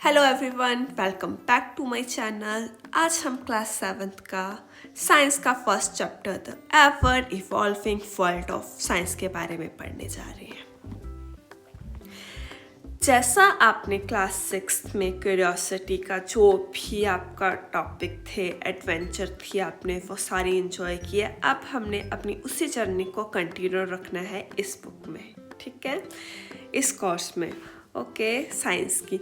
Hello everyone, welcome back to my channel. आज हम class 7th का साइंस का first chapter the ever evolving world of science के बारे में पढ़ने जा रहे हैं। जैसा आपने क्लास 6 में क्यूरियोसिटी का जो भी आपका टॉपिक थे, एडवेंचर थी, आपने वो सारी इंजॉय किए। अब हमने अपनी उसी जर्नी को कंटिन्यू रखना है इस बुक में, ठीक है, इस कोर्स में। ओके, साइंस की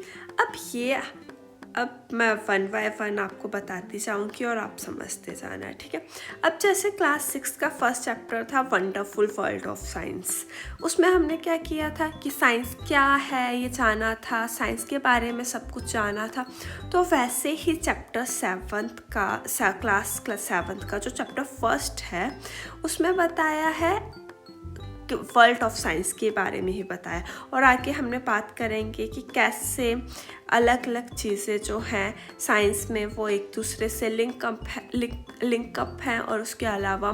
अब मैं 1 बाय 1 आपको बताती जाऊंगी और आप समझते जाना, ठीक है। अब जैसे क्लास 6 का फर्स्ट चैप्टर था वंडरफुल वर्ल्ड ऑफ साइंस, उसमें हमने क्या किया था कि साइंस क्या है ये जाना था, साइंस के बारे में सब कुछ जाना था। तो वैसे ही चैप्टर 7 का क्लास 7 का जो चैप्टर फर्स्ट है उसमें बताया है वर्ल्ड ऑफ साइंस के बारे में ही बताया। और आगे हमने बात करेंगे कि कैसे अलग अलग चीज़ें जो हैं साइंस में वो एक दूसरे से लिंकअप हैं, और उसके अलावा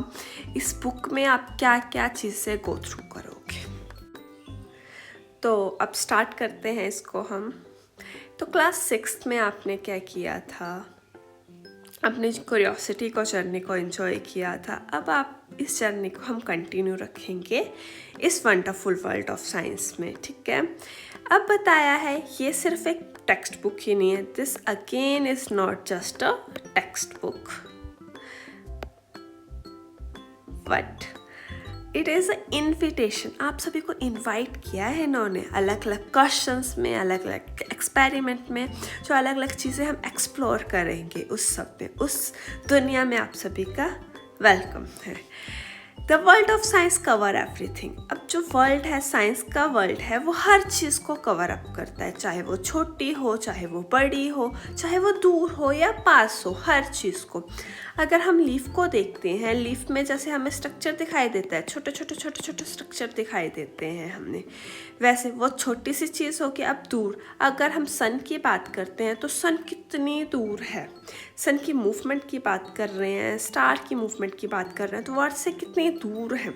इस बुक में आप क्या क्या चीज़ें गो थ्रू करोगे। तो अब स्टार्ट करते हैं इसको हम। तो क्लास 6 में आपने क्या किया था, अपनी क्यूरियोसिटी को, जर्नी को एंजॉय किया था। अब आप इस जर्नी को हम कंटिन्यू रखेंगे इस वंडरफुल वर्ल्ड ऑफ साइंस में, ठीक है। अब बताया है ये सिर्फ एक टेक्स्ट बुक ही नहीं है, this again is not just a text book, but it is a invitation. आप सभी को इनवाइट किया है इन्होंने अलग अलग क्वेश्चंस में, अलग अलग एक्सपेरिमेंट में, जो अलग अलग चीज़ें हम एक्सप्लोर करेंगे उस सब में, उस दुनिया में आप सभी का वेलकम है। The world of science cover everything. अब जो वर्ल्ड है, साइंस का वर्ल्ड है, वो हर चीज़ को कवर अप करता है, चाहे वो छोटी हो, चाहे वो बड़ी हो, चाहे वो दूर हो या पास हो, हर चीज़ को। अगर हम लीफ को देखते हैं, लीफ में जैसे हमें स्ट्रक्चर दिखाई देता है, छोटे छोटे स्ट्रक्चर दिखाई देते हैं हमें, वैसे वो छोटी सी चीज़ होगी। अब दूर अगर हम सन की बात करते हैं तो सन कितनी दूर है, सन की मूवमेंट की बात कर रहे हैं, स्टार की मूवमेंट की बात कर रहे हैं, तो वो अर्थ से कितनी दूर है।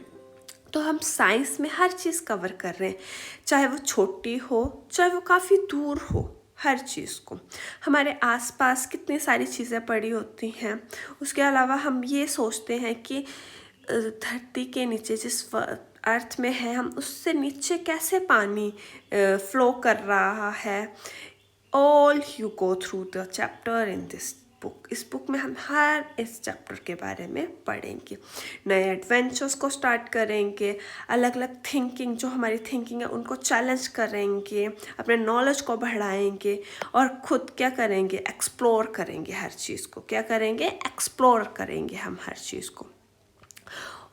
तो हम साइंस में हर चीज़ कवर कर रहे हैं, चाहे वो छोटी हो, चाहे वो काफ़ी दूर हो, हर चीज़ को। हमारे आसपास कितनी सारी चीज़ें पड़ी होती हैं। उसके अलावा हम ये सोचते हैं कि धरती के नीचे जिस अर्थ में है, हम उससे नीचे कैसे पानी फ्लो कर रहा है। All you go through the chapter in this book. इस बुक में हम हर इस चैप्टर के बारे में पढ़ेंगे, नए एडवेंचर्स को स्टार्ट करेंगे, अलग अलग थिंकिंग, जो हमारी थिंकिंग है उनको चैलेंज करेंगे, अपने नॉलेज को बढ़ाएंगे, और खुद क्या करेंगे, एक्सप्लोर करेंगे हर चीज़ को। क्या करेंगे, एक्सप्लोर करेंगे हम हर चीज़ को।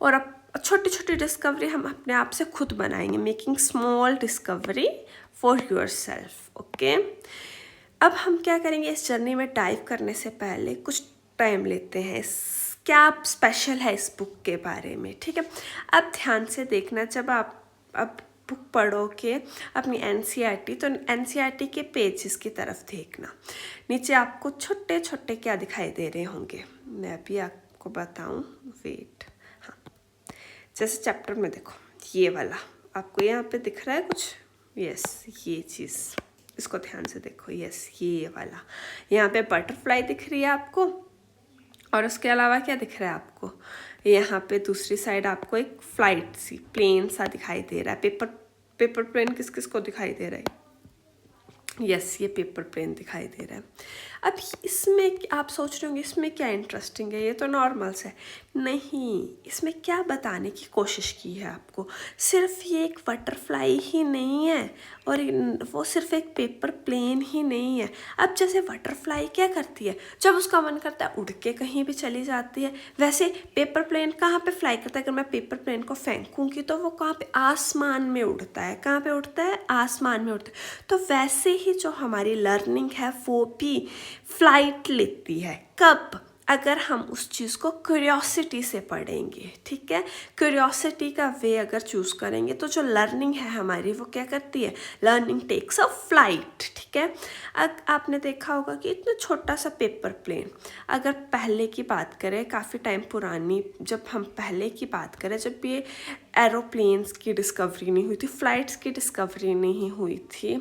और अब छोटी छोटी डिस्कवरी हम अपने आप से खुद बनाएंगे, making small discovery for your self. Okay, अब हम क्या करेंगे, इस जर्नी में डाइव करने से पहले कुछ टाइम लेते हैं, क्या स्पेशल है इस बुक के बारे में, ठीक है। अब ध्यान से देखना, जब आप अब बुक पढ़ोगे अपनी एनसीईआरटी, तो एनसीईआरटी के पेजेस की तरफ देखना, नीचे आपको छोटे छोटे क्या दिखाई दे रहे होंगे, मैं भी आपको बताऊं, वेट। हाँ, जैसे चैप्टर में देखो, ये वाला आपको यहाँ पे दिख रहा है कुछ, यस, ये चीज़, इसको ध्यान से देखो, यस, ये वाला यहाँ पे बटरफ्लाई दिख रही है आपको, और उसके अलावा क्या दिख रहा है आपको, यहाँ पे दूसरी साइड आपको एक फ्लाइट सी, प्लेन सा दिखाई दे रहा है। पेपर प्लेन किस किस को दिखाई दे रहा है, यस, ये पेपर प्लेन दिखाई दे रहा है। अब इसमें आप सोच रहे होंगे इसमें क्या इंटरेस्टिंग है, ये तो नॉर्मल से। नहीं, इसमें क्या बताने की कोशिश की है आपको, सिर्फ ये एक बटरफ्लाई ही नहीं है, और वो सिर्फ एक पेपर प्लेन ही नहीं है। अब जैसे बटरफ्लाई क्या करती है, जब उसका मन करता है उड़ के कहीं भी चली जाती है, वैसे पेपर प्लेन कहाँ पे फ्लाई करता है। अगर मैं पेपर प्लेन को फेंकूंगी तो वो कहाँ पे, आसमान में उड़ता है। कहाँ पे उड़ता है, आसमान में उड़ता है। तो वैसे ही जो हमारी लर्निंग है वो भी फ्लाइट लेती है। कब, अगर हम उस चीज़ को क्यूरियोसिटी से पढ़ेंगे, ठीक है। क्यूरियोसिटी का वे अगर चूज़ करेंगे तो जो लर्निंग है हमारी वो क्या करती है, लर्निंग टेक्स अ फ्लाइट, ठीक है। आपने देखा होगा कि इतना छोटा सा पेपर प्लेन, अगर पहले की बात करें, काफ़ी टाइम पुरानी, जब हम पहले की बात करें, जब ये एरोप्लेन्स की डिस्कवरी नहीं हुई थी, फ्लाइट्स की डिस्कवरी नहीं हुई थी,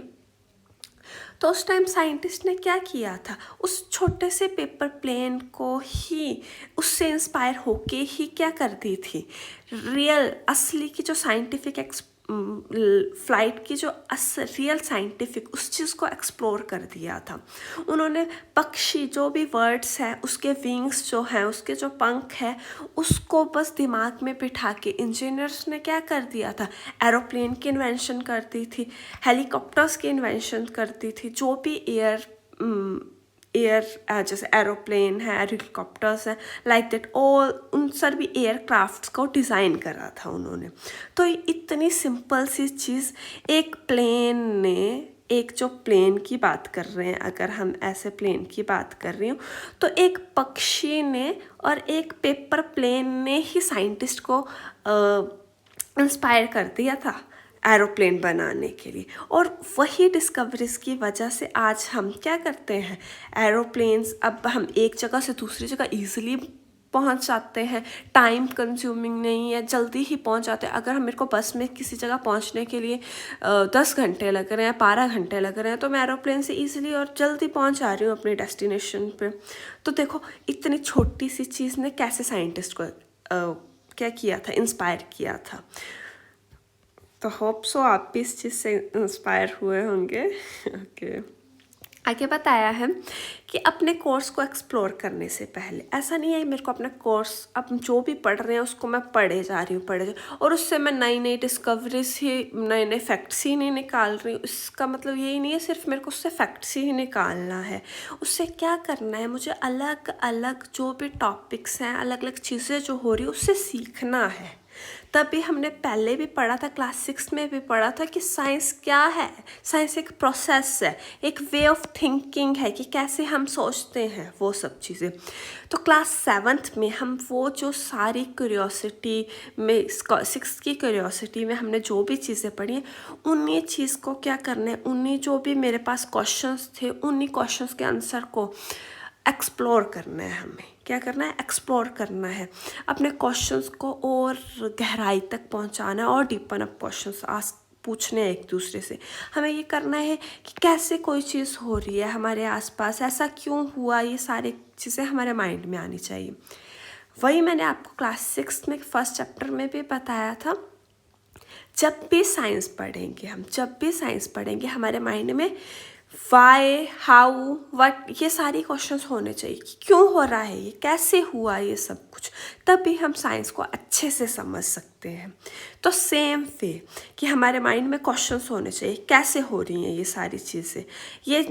तो उस टाइम साइंटिस्ट ने क्या किया था, उस छोटे से पेपर प्लेन को ही उससे इंस्पायर होके ही क्या कर दी थी, रियल असली की जो साइंटिफिक फ्लाइट की जो रियल साइंटिफिक उस चीज़ को एक्सप्लोर कर दिया था उन्होंने। पक्षी जो भी वर्ड्स है, उसके विंग्स जो हैं, उसके जो पंख है, उसको बस दिमाग में बिठा के इंजीनियर्स ने क्या कर दिया था, एरोप्लेन की इन्वेंशन कर दी थी, हेलीकॉप्टर्स की इन्वेंशन कर दी थी, जो भी एयर जैसे एरोप्लेन है, हेलीकॉप्टर्स हैं, लाइक दैट ऑल उन सभी एयरक्राफ्ट्स को डिज़ाइन करा था उन्होंने। तो इतनी सिंपल सी चीज़ एक प्लेन ने, एक जो प्लेन की बात कर रहे हैं, अगर हम ऐसे प्लेन की बात कर रही हूँ, तो एक पक्षी ने और एक पेपर प्लेन ने ही साइंटिस्ट को इंस्पायर कर दिया था एरोप्लेन बनाने के लिए। और वही डिस्कवरीज की वजह से आज हम क्या करते हैं, एरोप्लेन्स अब हम एक जगह से दूसरी जगह ईजिली पहुंच जाते हैं, टाइम कंज्यूमिंग नहीं है, जल्दी ही पहुंच जाते हैं। अगर हम मेरे को बस में किसी जगह पहुंचने के लिए 10 घंटे लग रहे हैं, 12 घंटे लग रहे हैं, तो मैं एरोप्लेन से ईजिली और जल्दी पहुंच जा रही हूँ अपने डेस्टिनेशन पे। तो देखो इतनी छोटी सी चीज़ ने कैसे साइंटिस्ट को क्या किया था, इंस्पायर किया था। तो होप सो आप भी इस चीज़ से इंस्पायर हुए होंगे। ओके आगे बताया है कि अपने कोर्स को एक्सप्लोर करने से पहले ऐसा नहीं है मेरे को अपना कोर्स अब जो भी पढ़ रहे हैं उसको मैं पढ़े जा रही हूँ और उससे मैं नई नई डिस्कवरीज ही, नए नए फैक्ट्स ही नहीं निकाल रही हूँ। इसका मतलब यही नहीं है सिर्फ मेरे को उससे फैक्ट्स ही निकालना है। उससे क्या करना है, मुझे अलग अलग जो भी टॉपिक्स हैं, अलग अलग चीज़ें जो हो रही है उससे सीखना है। तभी हमने पहले भी पढ़ा था, क्लास 6 में भी पढ़ा था कि साइंस क्या है। साइंस एक प्रोसेस है, एक वे ऑफ थिंकिंग है कि कैसे हम सोचते हैं, वो सब चीज़ें। तो क्लास 7th में हम वो जो सारी क्यूरियोसिटी में, 6 की क्यूरियोसिटी में हमने जो भी चीज़ें पढ़ी हैं, उन्हीं चीज़ को क्या करना है, उन्हीं जो भी मेरे पास क्वेश्चंस थे, उन्हीं क्वेश्चंस के आंसर को एक्सप्लोर करना है। हमें क्या करना है, एक्सप्लोर करना है, अपने क्वेश्चंस को और गहराई तक पहुंचाना है और डीपन अप क्वेश्चंस पूछने हैं एक दूसरे से। हमें ये करना है कि कैसे कोई चीज़ हो रही है हमारे आसपास, ऐसा क्यों हुआ, ये सारी चीज़ें हमारे माइंड में आनी चाहिए। वही मैंने आपको क्लास 6 में फर्स्ट चैप्टर में भी बताया था। जब भी साइंस पढ़ेंगे हम, जब भी साइंस पढ़ेंगे, हमारे माइंड में वाई, हाउ, व्हाट, ये सारी क्वेश्चंस होने चाहिए कि क्यों हो रहा है, ये कैसे हुआ, ये सब कुछ। तभी हम साइंस को अच्छे से समझ सकते हैं। तो सेम वे कि हमारे माइंड में क्वेश्चंस होने चाहिए, कैसे हो रही हैं ये सारी चीज़ें। ये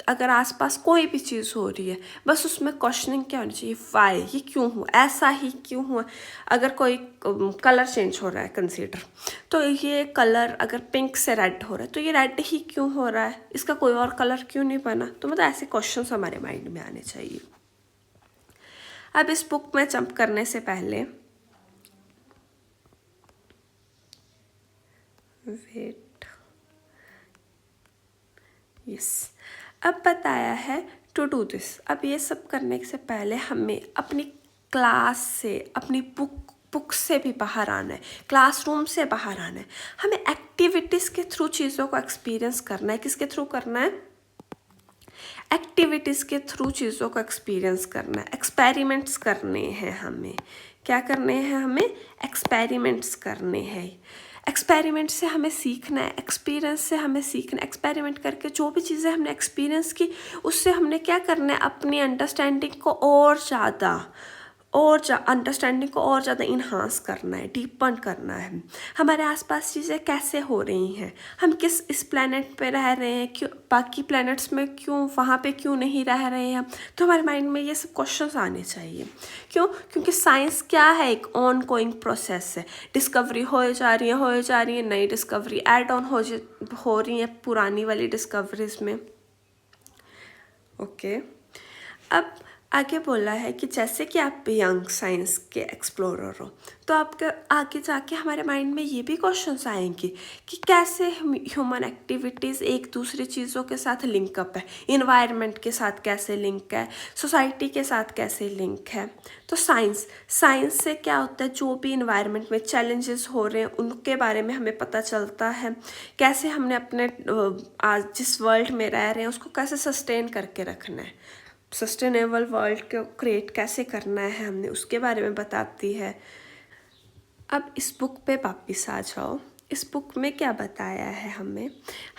अगर आसपास कोई भी चीज़ हो रही है, बस उसमें क्वेश्चनिंग क्या होनी चाहिए, वाई, ये क्यों हुआ, ऐसा ही क्यों हुआ। अगर कोई कलर चेंज हो रहा है, कंसीडर, तो ये कलर अगर पिंक से रेड हो रहा है, तो ये रेड ही क्यों हो रहा है, इसका कोई और कलर क्यों नहीं बना। तो मतलब ऐसे क्वेश्चंस हमारे माइंड में आने चाहिए। अब इस बुक में जंप करने से पहले वेट, यस, अब बताया है टू डू दिस। अब ये सब करने से पहले हमें अपनी क्लास से, अपनी बुक से भी बाहर आना है, क्लासरूम से बाहर आना है। हमें एक्टिविटीज़ के थ्रू चीज़ों को एक्सपीरियंस करना है। किसके थ्रू करना है, एक्टिविटीज़ के थ्रू चीज़ों को एक्सपीरियंस करना है। एक्सपेरिमेंट्स करने हैं हमें। क्या करने हैं हमें, एक्सपेरिमेंट्स करने हैं। एक्सपेरिमेंट से हमें सीखना है, एक्सपीरियंस से हमें सीखना है। एक्सपेरिमेंट करके जो भी चीज़ें हमने एक्सपीरियंस की, उससे हमने क्या करना है, अपनी अंडरस्टैंडिंग को और ज़्यादा अंडरस्टैंडिंग को और ज़्यादा इन्हांस करना है, डीपन करना है। हमारे आसपास चीज़ें कैसे हो रही हैं, हम किस इस प्लैनेट पे रह रहे हैं, क्यों बाकी प्लैनेट्स में क्यों, वहाँ पे क्यों नहीं रह रहे हैं हम। तो हमारे माइंड में ये सब क्वेश्चंस आने चाहिए। क्यों, क्योंकि साइंस क्या है, एक ऑन गोइंग प्रोसेस है। डिस्कवरी हो जा रही है, नई डिस्कवरी ऐड ऑन हो रही है पुरानी वाली डिस्कवरीज में। ओके अब आगे बोला है कि जैसे कि आप यंग साइंस के एक्सप्लोरर हो, तो आपके आगे जाके हमारे माइंड में ये भी क्वेश्चंस आएंगे कि कैसे ह्यूमन एक्टिविटीज़ एक दूसरी चीज़ों के साथ लिंकअप है, इन्वायरमेंट के साथ कैसे लिंक है, सोसाइटी के साथ कैसे लिंक है। तो साइंस से क्या होता है, जो भी इन्वायरमेंट में चैलेंजेस हो रहे हैं उनके बारे में हमें पता चलता है, कैसे हमने अपने आज जिस वर्ल्ड में रह रहे हैं उसको कैसे सस्टेन करके रखना है, सस्टेनेबल वर्ल्ड को क्रिएट कैसे करना है हमने, उसके बारे में बताती है। अब इस बुक पे वापिस आ जाओ। इस बुक में क्या बताया है हमें,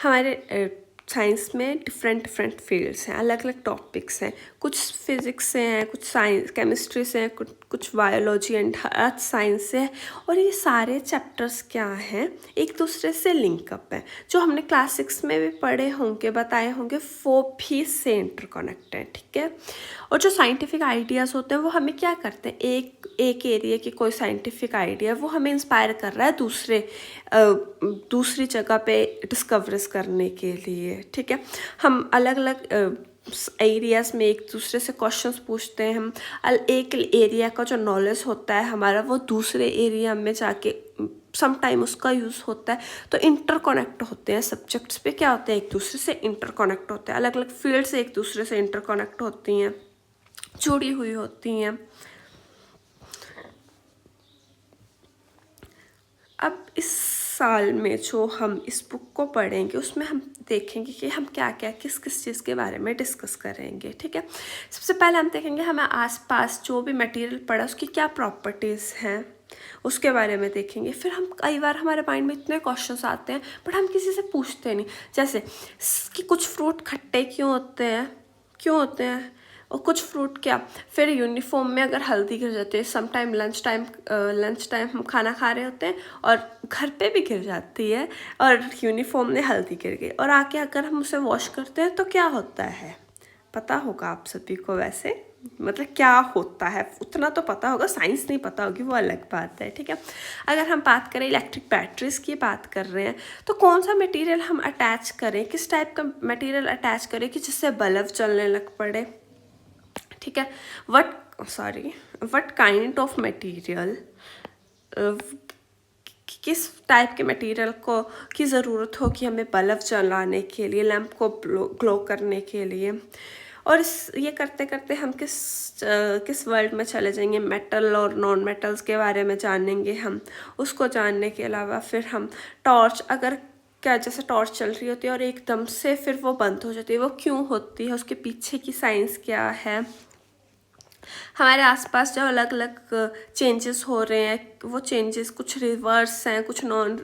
हमारे साइंस में डिफरेंट डिफरेंट फील्ड्स हैं, अलग अलग टॉपिक्स हैं, कुछ फिज़िक्स से हैं, कुछ साइंस केमिस्ट्री से हैं, कुछ बायोलॉजी एंड अर्थ साइंस से है। और ये सारे चैप्टर्स क्या हैं, एक दूसरे से लिंकअप है। जो हमने क्लास 6 में भी पढ़े होंगे, बताए होंगे, वो भी से इंटरकनेक्ट है, ठीक है। और जो साइंटिफिक आइडियाज़ होते हैं वो हमें क्या करते हैं, एक एरिया की कोई साइंटिफिक आइडिया वो हमें इंस्पायर कर रहा है दूसरी जगह पे डिस्कवरीज करने के लिए, ठीक है। हम अलग अलग एरियाज़ में एक दूसरे से क्वेश्चंस पूछते हैं। हम एक एरिया का जो नॉलेज होता है हमारा, वो दूसरे एरिया में जाके सम टाइम उसका यूज़ होता है। तो इंटरकनेक्ट होते हैं सब्जेक्ट्स पे, क्या होते हैं, एक दूसरे से इंटरकनेक्ट होते हैं, अलग अलग फील्ड से एक दूसरे से इंटरकनेक्ट होती हैं, जुड़ी हुई होती हैं। अब इस साल में जो हम इस बुक को पढ़ेंगे उसमें हम देखेंगे कि हम क्या क्या किस किस चीज़ के बारे में डिस्कस करेंगे, ठीक है। सबसे पहले हम देखेंगे हमें आसपास जो भी मटेरियल पड़ा उसकी क्या प्रॉपर्टीज़ हैं, उसके बारे में देखेंगे। फिर हम कई बार हमारे माइंड में इतने क्वेश्चंस आते हैं बट हम किसी से पूछते नहीं, जैसे कि कुछ फ्रूट खट्टे क्यों होते हैं और कुछ फ्रूट क्या, फिर यूनिफॉर्म में अगर हल्दी गिर जाती है, सम टाइम लंच टाइम हम खाना खा रहे होते हैं और घर पे भी गिर जाती है और यूनिफॉर्म में हल्दी गिर गई, और आके अगर हम उसे वॉश करते हैं तो क्या होता है, पता होगा आप सभी को। वैसे मतलब क्या होता है उतना तो पता होगा, साइंस नहीं पता होगी वो अलग बात है, ठीक है। अगर हम बात करें इलेक्ट्रिक बैटरीज की बात कर रहे हैं, तो कौन सा मटेरियल हम अटैच करें, किस टाइप का मटेरियल अटैच करें कि जिससे बल्ब चलने लग पड़े, ठीक है। वट काइंड ऑफ मटेरियल, किस टाइप के मटेरियल को की ज़रूरत हो कि हमें बल्ब जलाने के लिए, लैंप को ग्लो करने के लिए। और ये करते करते हम किस वर्ल्ड में चले जाएंगे, मेटल और नॉन मेटल्स के बारे में जानेंगे हम। उसको जानने के अलावा फिर हम टॉर्च, अगर क्या जैसे टॉर्च चल रही होती है और एकदम से फिर वो बंद हो जाती है, वो क्यों होती है, उसके पीछे की साइंस क्या है। हमारे आसपास जो अलग अलग चेंजेस हो रहे हैं, वो चेंजेस कुछ रिवर्स हैं, कुछ नॉन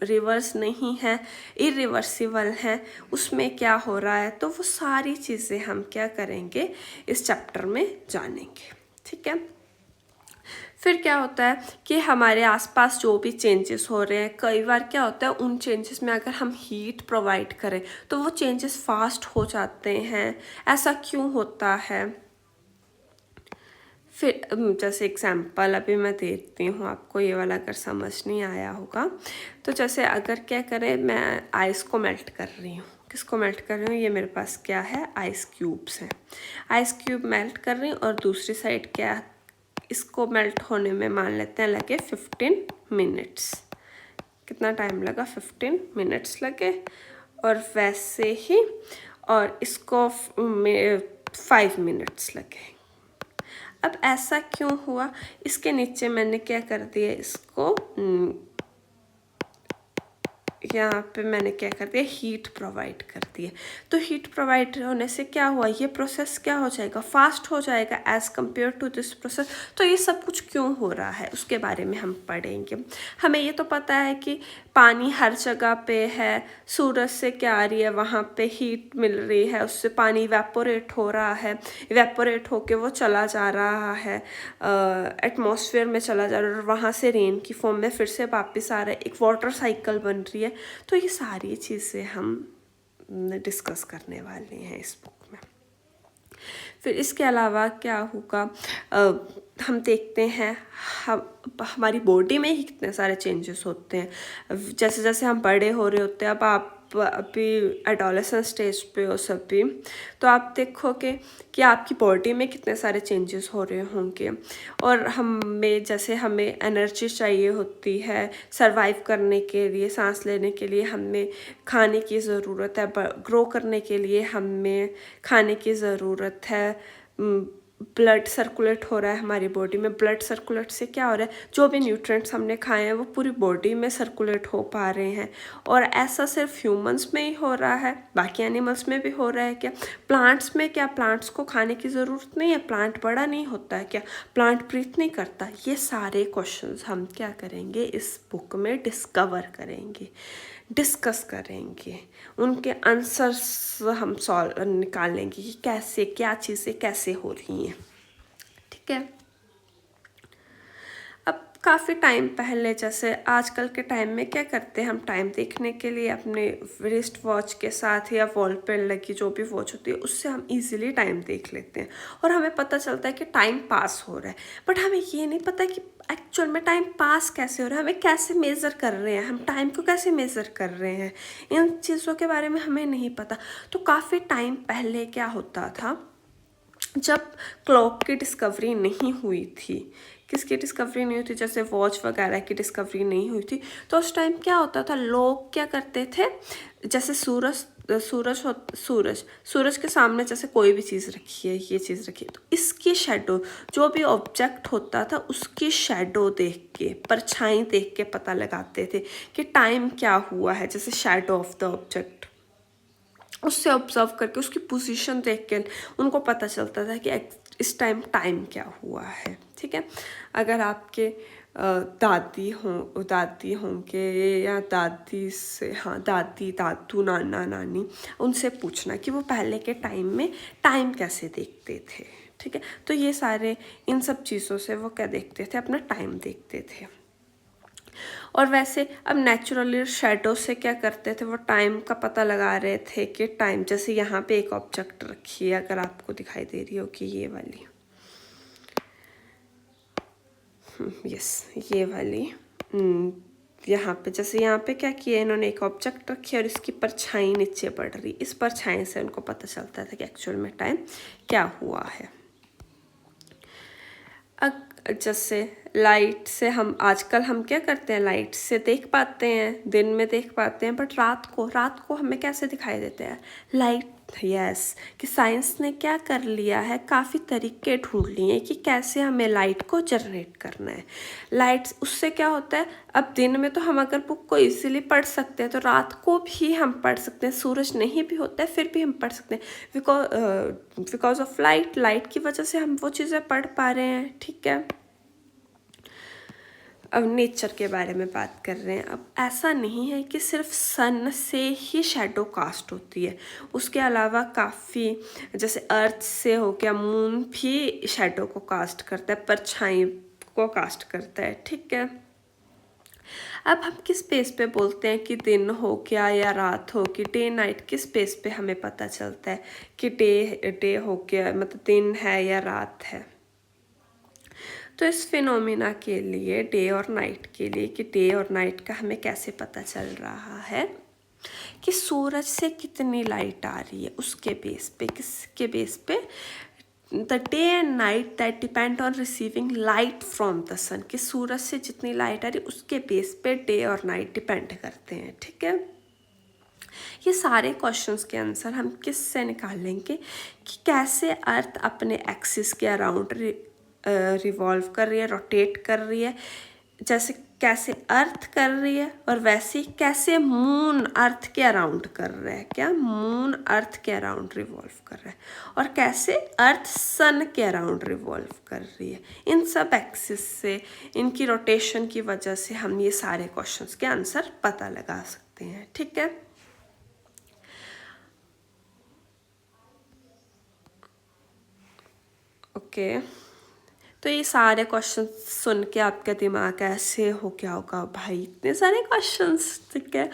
रिवर्स नहीं है, इरिवर्सिबल हैं, उसमें क्या हो रहा है। तो वो सारी चीज़ें हम क्या करेंगे, इस चैप्टर में जानेंगे, ठीक है। फिर क्या होता है कि हमारे आसपास जो भी चेंजेस हो रहे हैं, कई बार क्या होता है उन चेंजेस में अगर हम हीट प्रोवाइड करें तो वो चेंजेस फास्ट हो जाते हैं, ऐसा क्यों होता है। फिर जैसे एग्जांपल अभी मैं देती हूँ आपको, ये वाला अगर समझ नहीं आया होगा तो जैसे अगर क्या करें, मैं आइस को मेल्ट कर रही हूँ, किसको मेल्ट कर रही हूँ, ये मेरे पास क्या है, आइस क्यूब्स हैं, आइस क्यूब मेल्ट कर रही हूँ। और दूसरी साइड क्या, इसको मेल्ट होने में मान लेते हैं लगे 15 मिनट्स, कितना टाइम लगा, 15 मिनट्स लगे। और वैसे ही और इसको 5 मिनट्स लगे। अब ऐसा क्यों हुआ, इसके नीचे मैंने क्या कर दिया, इसको यहाँ पे मैंने क्या कर दिया, हीट प्रोवाइड कर दिया। तो हीट प्रोवाइड होने से क्या हुआ, ये प्रोसेस क्या हो जाएगा, फास्ट हो जाएगा as compared to this process. तो ये सब कुछ क्यों हो रहा है उसके बारे में हम पढ़ेंगे। हमें ये तो पता है कि पानी हर जगह पे है, सूरज से क्या आ रही है, वहाँ पे हीट मिल रही है, उससे पानी इवेपोरेट हो रहा है, इवेपोरेट होके वो चला जा रहा है एटमॉस्फेयर में चला जा रहा है, और वहाँ से रेन की फॉर्म में फिर से वापस आ रहा है, एक वाटर साइकिल बन रही है। तो ये सारी चीज़ें हम डिस्कस करने वाले हैं इस बुक में। फिर इसके अलावा क्या होगा, हम देखते हैं हमारी बॉडी में ही कितने सारे चेंजेस होते हैं जैसे जैसे हम बड़े हो रहे होते हैं। अब आप आप अभी एडोलेसेंस स्टेज पे हो सभी, तो आप देखोगे कि आपकी बॉडी में कितने सारे चेंजेस हो रहे होंगे। और हमें एनर्जी चाहिए होती है सरवाइव करने के लिए, सांस लेने के लिए हमें खाने की ज़रूरत है, ग्रो करने के लिए हमें खाने की ज़रूरत है। ब्लड सर्कुलेट हो रहा है हमारी बॉडी में। ब्लड सर्कुलेट से क्या हो रहा है, जो भी न्यूट्रिएंट्स हमने खाए हैं वो पूरी बॉडी में सर्कुलेट हो पा रहे हैं। और ऐसा सिर्फ ह्यूमंस में ही हो रहा है, बाकी एनिमल्स में भी हो रहा है क्या? प्लांट्स में क्या प्लांट्स को खाने की ज़रूरत नहीं है? प्लांट बड़ा नहीं होता है क्या? प्लांट ब्रीथ नहीं करता? ये सारे क्वेश्चंस हम क्या करेंगे, इस बुक में डिस्कवर करेंगे, डिस्कस करेंगे, उनके आंसर्स हम सॉल्व निकालेंगे कि कैसे क्या चीज़ें कैसे हो रही हैं। ठीक है। अब काफ़ी टाइम पहले, जैसे आजकल के टाइम में क्या करते हैं हम, टाइम देखने के लिए अपने रिस्ट वॉच के साथ या वॉल पे लगी जो भी वॉच होती है उससे हम इजीली टाइम देख लेते हैं और हमें पता चलता है कि टाइम पास हो रहा है। बट हमें ये नहीं पता कि एक्चुअल में टाइम पास कैसे हो रहा है, हमें कैसे मेज़र कर रहे हैं, हम टाइम को कैसे मेज़र कर रहे हैं, इन चीज़ों के बारे में हमें नहीं पता। तो काफ़ी टाइम पहले क्या होता था, जब क्लॉक की डिस्कवरी नहीं हुई थी, किसकी डिस्कवरी नहीं हुई थी, जैसे वॉच वगैरह की डिस्कवरी नहीं हुई थी, तो उस टाइम क्या होता था, लोग क्या करते थे, जैसे सूरज के सामने जैसे कोई भी चीज़ रखी है, ये चीज़ रखी है, तो इसकी शेडो, जो भी ऑब्जेक्ट होता था उसकी शेडो देख के, परछाई देख के पता लगाते थे कि टाइम क्या हुआ है। जैसे शेडो ऑफ द ऑब्जेक्ट, उससे ऑब्जर्व करके उसकी पोजीशन देख के उनको पता चलता था कि इस टाइम क्या हुआ है। ठीक है। अगर आपके दादी होंगे या दादी से, हाँ दादी दादू नाना नानी, उनसे पूछना कि वो पहले के टाइम में टाइम कैसे देखते थे। ठीक है। तो ये सारे इन सब चीज़ों से वो क्या देखते थे, अपना टाइम देखते थे। और वैसे अब नेचुरली शेडो से क्या करते थे, वो टाइम का पता लगा रहे थे कि टाइम, जैसे यहाँ पे एक ऑब्जेक्ट रखी है, अगर आपको दिखाई दे रही हो कि ये वाली, यस ये वाली, यहाँ पे जैसे यहाँ पे क्या किया इन्होंने, एक ऑब्जेक्ट रखी और इसकी परछाई नीचे पड़ रही, इस परछाई से उनको पता चलता था कि एक्चुअल में टाइम क्या हुआ है। जैसे लाइट से हम आजकल हम क्या करते हैं, लाइट से देख पाते हैं, दिन में देख पाते हैं, बट रात को हमें कैसे दिखाई देते हैं, लाइट। यस, कि साइंस ने क्या कर लिया है, काफ़ी तरीके ढूंढ लिए हैं कि कैसे हमें लाइट को जनरेट करना है। लाइट उससे क्या होता है, अब दिन में तो हम अगर बुक को इजीली पढ़ सकते हैं, तो रात को भी हम पढ़ सकते हैं, सूरज नहीं भी होता है फिर भी हम पढ़ सकते हैं, बिकॉज ऑफ लाइट की वजह से हम वो चीज़ें पढ़ पा रहे हैं। ठीक है। अब नेचर के बारे में बात कर रहे हैं। अब ऐसा नहीं है कि सिर्फ सन से ही शैडो कास्ट होती है, उसके अलावा काफ़ी, जैसे अर्थ से हो गया, मून भी शैडो को कास्ट करता है, परछाई को कास्ट करता है। ठीक है। अब हम किस बेस पे बोलते हैं कि दिन हो गया या रात हो गई, डे नाइट किस बेस पे हमें पता चलता है कि डे हो गया, मतलब दिन है या रात है। तो इस फिनोमिना के लिए, डे और नाइट के लिए, कि डे और नाइट का हमें कैसे पता चल रहा है, कि सूरज से कितनी लाइट आ रही है, उसके बेस पे, किसके बेस पे, the day and night that depend on receiving light from the sun, कि सूरज से जितनी लाइट आ रही है उसके बेस पे डे और नाइट डिपेंड करते हैं। ठीक है। ये सारे क्वेश्चंस के आंसर हम किससे निकालेंगे, कि कैसे अर्थ अपने एक्सिस के अराउंड रिवॉल्व कर रही है, रोटेट कर रही है, जैसे कैसे अर्थ कर रही है, और वैसे ही कैसे मून अर्थ के अराउंड कर रहा है, क्या मून अर्थ के अराउंड रिवॉल्व कर रहा है, और कैसे अर्थ सन के अराउंड रिवॉल्व कर रही है। इन सब एक्सिस से, इनकी रोटेशन की वजह से हम ये सारे क्वेश्चंस के आंसर पता लगा सकते हैं। ठीक है। ओके। तो ये सारे क्वेश्चन सुन के आपका दिमाग ऐसे हो गया होगा, भाई इतने सारे क्वेश्चंस। ठीक है।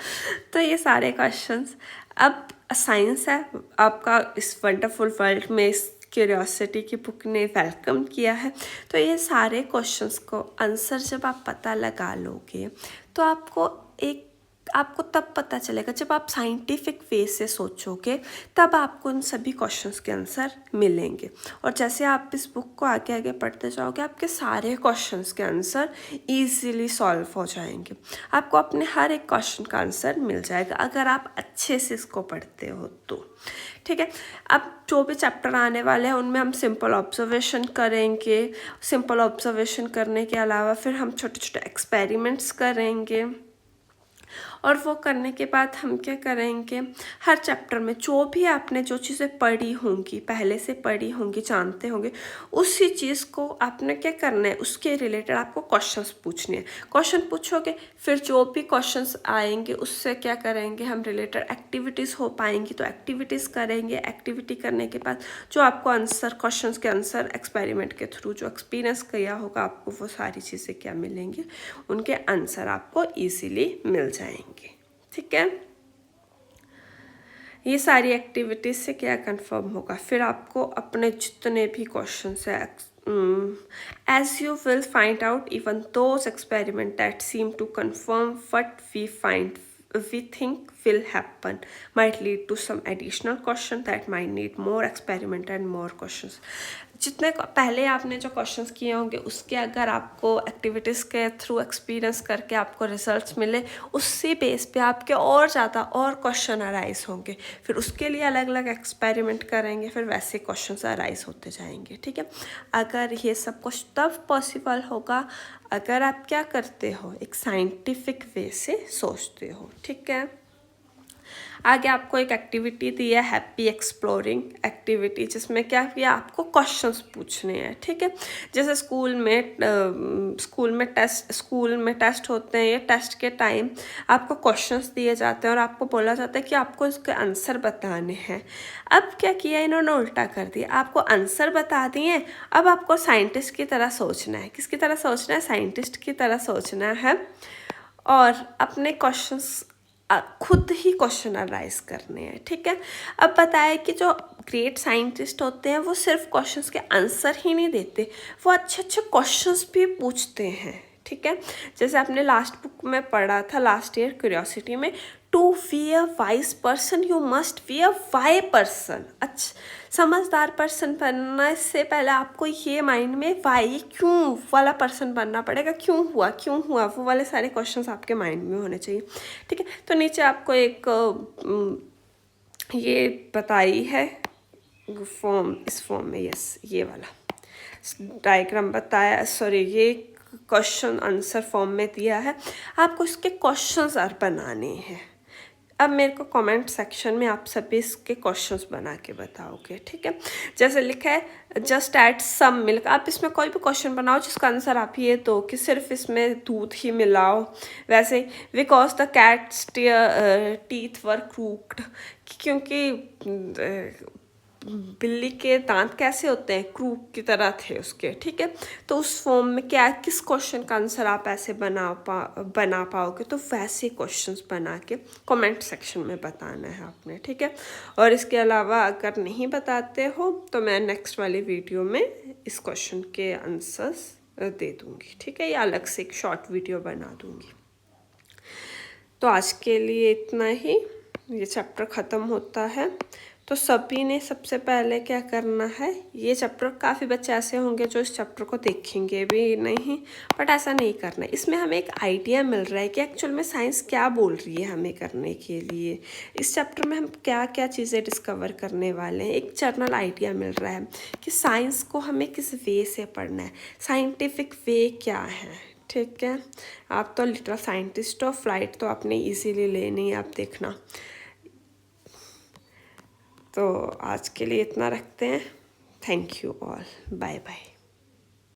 तो ये सारे क्वेश्चंस, अब साइंस है आपका इस वंडरफुल वर्ल्ड में, इस क्यूरियोसिटी की बुक ने वेलकम किया है। तो ये सारे क्वेश्चंस को आंसर जब आप पता लगा लोगे, तो आपको एक आपको तब पता चलेगा जब आप साइंटिफिक वे से सोचोगे, तब आपको उन सभी क्वेश्चंस के आंसर मिलेंगे। और जैसे आप इस बुक को आगे आगे पढ़ते जाओगे, आपके सारे क्वेश्चंस के आंसर इजीली सॉल्व हो जाएंगे। आपको अपने हर एक क्वेश्चन का आंसर मिल जाएगा अगर आप अच्छे से इसको पढ़ते हो तो। ठीक है, अब जो भी चैप्टर आने वाले हैं उनमें हम सिंपल ऑब्जर्वेशन करेंगे। सिंपल ऑब्जर्वेशन करने के अलावा फिर हम छोटे छोटे एक्सपेरिमेंट्स करेंगे। और वो करने के बाद हम क्या करेंगे, हर चैप्टर में जो भी आपने जो चीज़ें पढ़ी होंगी, पहले से पढ़ी होंगी, जानते होंगे, उसी चीज़ को आपने क्या करना है, उसके रिलेटेड आपको क्वेश्चंस पूछने हैं। क्वेश्चन पूछोगे, फिर जो भी क्वेश्चंस आएंगे उससे क्या करेंगे हम, रिलेटेड एक्टिविटीज़ हो पाएंगी तो एक्टिविटीज़ करेंगे। एक्टिविटी करने के बाद जो आपको आंसर, क्वेश्चंस के आंसर एक्सपेरिमेंट के थ्रू जो एक्सपीरियंस किया होगा आपको, वो सारी चीज़ें क्या मिलेंगी, उनके आंसर आपको ईजीली मिल जाएंगे। ठीक है, ये सारी एक्टिविटीज से क्या कंफर्म होगा, फिर आपको अपने जितने भी क्वेश्चन है, as you will find out even those experiments that seem to confirm what we think will happen might lead to some additional question that might need more experiment and more questions। जितने पहले आपने जो questions किए होंगे उसके अगर आपको activities के थ्रू एक्सपीरियंस करके आपको रिजल्ट्स मिले, उसी बेस पे आपके और ज़्यादा और क्वेश्चन अराइज होंगे। फिर उसके लिए अलग अलग एक्सपेरिमेंट करेंगे, फिर वैसे क्वेश्चंस अराइज होते जाएंगे। ठीक है, अगर ये सब कुछ तब पॉसिबल होगा अगर आप क्या करते हो, एक साइंटिफिक वे से सोचते हो। ठीक है, आगे आपको एक एक्टिविटी दी है, हैप्पी एक्सप्लोरिंग एक्टिविटी, जिसमें क्या किया, आपको क्वेश्चंस पूछने हैं। ठीक है, जैसे स्कूल में टेस्ट होते हैं, ये टेस्ट के टाइम आपको क्वेश्चंस दिए जाते हैं और आपको बोला जाता है कि आपको इसके आंसर बताने हैं। अब क्या किया इन्होंने, उल्टा कर दिया, आपको आंसर बता दिए, अब आपको साइंटिस्ट की तरह सोचना है। किसकी तरह सोचना है, साइंटिस्ट की तरह सोचना है, और अपने क्वेश्चंस खुद ही क्वेश्चन अराइज करने हैं। ठीक है, अब बताया कि जो ग्रेट साइंटिस्ट होते हैं वो सिर्फ क्वेश्चंस के आंसर ही नहीं देते, वो अच्छे अच्छे क्वेश्चंस भी पूछते हैं। ठीक है, जैसे आपने लास्ट बुक में पढ़ा था, लास्ट ईयर क्यूरियोसिटी में, to be a wise person you must be a wise person. अच्छा, समझदार पर्सन बनने से पहले आपको ये माइंड में वाई, क्यों वाला पर्सन बनना पड़ेगा। क्यों हुआ वो वाले सारे क्वेश्चंस आपके माइंड में होने चाहिए। ठीक है, तो नीचे आपको एक ये बताई है फॉर्म, इस फॉर्म में, यस, ये वाला डायग्राम बताया, सॉरी, ये क्वेश्चन आंसर फॉर्म में दिया है, आपको इसके क्वेश्चंस बनाने हैं। अब मेरे को कमेंट सेक्शन में आप सभी इसके क्वेश्चंस बना के बताओगे। ठीक है, जैसे लिखा है जस्ट ऐड सम मिल्क, आप इसमें कोई भी क्वेश्चन बनाओ जिसका आंसर आप ये दो कि सिर्फ इसमें दूध ही मिलाओ। वैसे because the cats teeth were crooked, क्योंकि बिल्ली के दांत कैसे होते हैं, क्रूक की तरह थे उसके। ठीक है, तो उस फॉर्म में क्या, किस क्वेश्चन का आंसर आप ऐसे बना पाओगे, तो वैसे क्वेश्चंस बना के कमेंट सेक्शन में बताना है आपने। ठीक है, और इसके अलावा अगर नहीं बताते हो तो मैं नेक्स्ट वाली वीडियो में इस क्वेश्चन के आंसर्स दे दूँगी। ठीक है, या अलग से एक शॉर्ट वीडियो बना दूँगी। तो आज के लिए इतना ही, ये चैप्टर ख़त्म होता है। तो सभी ने सबसे पहले क्या करना है, ये चैप्टर, काफ़ी बच्चे ऐसे होंगे जो इस चैप्टर को देखेंगे भी नहीं, बट ऐसा नहीं करना है। इसमें हमें एक आइडिया मिल रहा है कि एक्चुअल में साइंस क्या बोल रही है हमें करने के लिए। इस चैप्टर में हम क्या क्या चीज़ें डिस्कवर करने वाले हैं, एक जनरल आइडिया मिल रहा है कि साइंस को हमें किस वे से पढ़ना है, साइंटिफिक वे क्या है। ठीक है, आप तो लिटरल साइंटिस्ट हो, फ्लाइट तो आपने इजीली लेनी है, आप देखना। तो आज के लिए इतना रखते हैं। Thank you all, bye bye.